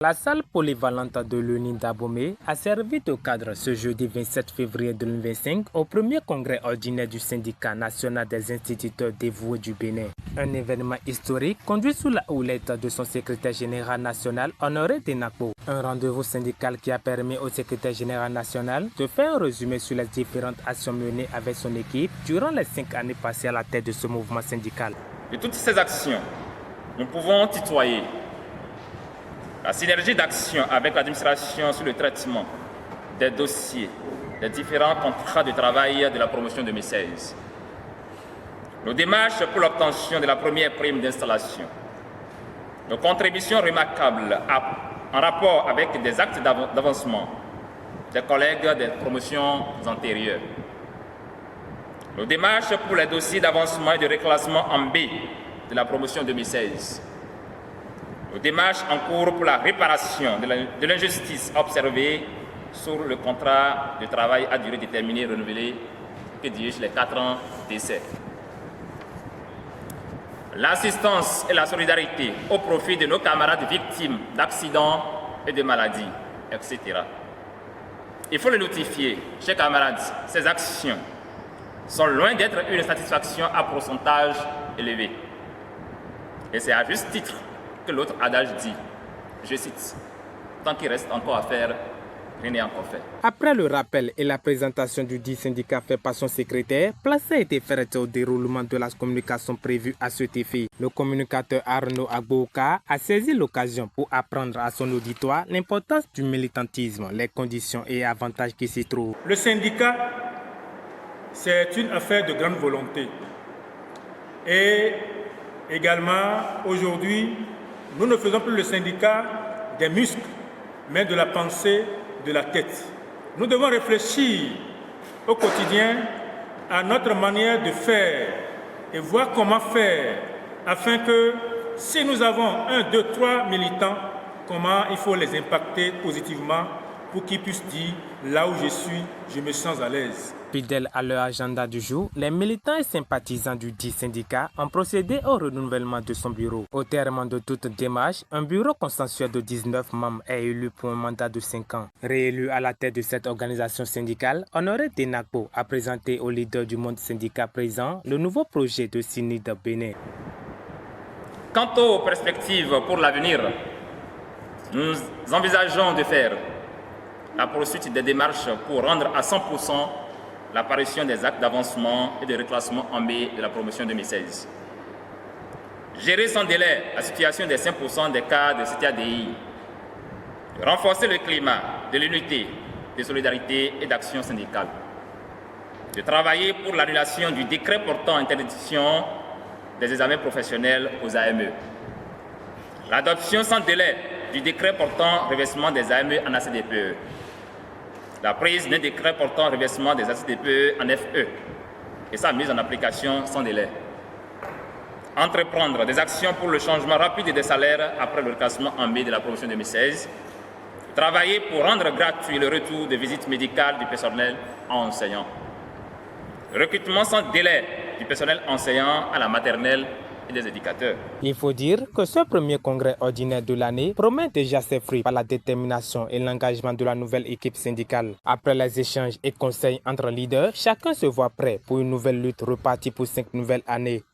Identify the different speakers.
Speaker 1: La salle polyvalente de l'UNI d'Abomey a servi de cadre ce jeudi 27 février 2025 au premier congrès ordinaire du syndicat national des instituteurs dévoués du Bénin. Un événement historique conduit sous la houlette de son secrétaire général national, Honoré Denakpo. Un rendez-vous syndical qui a permis au secrétaire général national de faire un résumé sur les différentes actions menées avec son équipe durant les 5 années passées à la tête de ce mouvement syndical.
Speaker 2: De toutes ces actions, nous pouvons tutoyer la synergie d'action avec l'administration sur le traitement des dossiers des différents contrats de travail de la promotion 2016. Nos démarches pour l'obtention de la première prime d'installation. Nos contributions remarquables en rapport avec des actes d'avancement des collègues des promotions antérieures. Nos démarches pour les dossiers d'avancement et de reclassement en B de la promotion 2016. Nos démarches en cours pour la réparation de l'injustice observée sur le contrat de travail à durée déterminée renouvelé, que dis-je, les 4 ans d'essai. L'assistance et la solidarité au profit de nos camarades victimes d'accidents et de maladies, etc. Il faut le notifier, chers camarades, ces actions sont loin d'être une satisfaction à pourcentage élevé. Et c'est à juste titre que l'autre adage dit, je cite, « Tant qu'il reste encore à faire, rien n'est encore fait ».
Speaker 1: Après le rappel et la présentation du dit syndicat fait par son secrétaire, place a été faite au déroulement de la communication prévue à cet effet. Le communicateur Arnaud Agbooka a saisi l'occasion pour apprendre à son auditoire l'importance du militantisme, les conditions et avantages qui s'y trouvent.
Speaker 3: Le syndicat, c'est une affaire de grande volonté. Et également, aujourd'hui, nous ne faisons plus le syndicat des muscles, mais de la pensée, de la tête. Nous devons réfléchir au quotidien à notre manière de faire et voir comment faire afin que si nous avons 1, 2, 3 militants, comment il faut les impacter positivement pour qu'ils puissent dire là où je suis, je me sens à l'aise.
Speaker 1: Fidèles à leur agenda du jour, les militants et sympathisants du dit syndicat ont procédé au renouvellement de son bureau. Au terme de toute démarche, un bureau consensuel de 19 membres est élu pour un mandat de 5 ans. Réélu à la tête de cette organisation syndicale, Honoré Denakpo a présenté aux leaders du monde syndical présent le nouveau projet de CNID Bénin.
Speaker 2: Quant aux perspectives pour l'avenir, nous envisageons de faire la poursuite des démarches pour rendre à 100% l'apparition des actes d'avancement et de reclassement en B de la promotion 2016. Gérer sans délai la situation des 5% des cas de CTADI. Renforcer le climat de l'unité, de solidarité et d'action syndicale. De travailler pour l'annulation du décret portant interdiction des examens professionnels aux AME. L'adoption sans délai du décret portant revêtement des AME en ACDPE. La prise d'un décret portant reversement des ACDPE en FE et sa mise en application sans délai. Entreprendre des actions pour le changement rapide des salaires après le reclassement en B de la promotion 2016. Travailler pour rendre gratuit le retour de visites médicales du personnel enseignant. Recrutement sans délai du personnel enseignant à la maternelle et des éducateurs.
Speaker 1: Il faut dire que ce premier congrès ordinaire de l'année promet déjà ses fruits par la détermination et l'engagement de la nouvelle équipe syndicale. Après les échanges et conseils entre leaders, chacun se voit prêt pour une nouvelle lutte repartie pour 5 nouvelles années.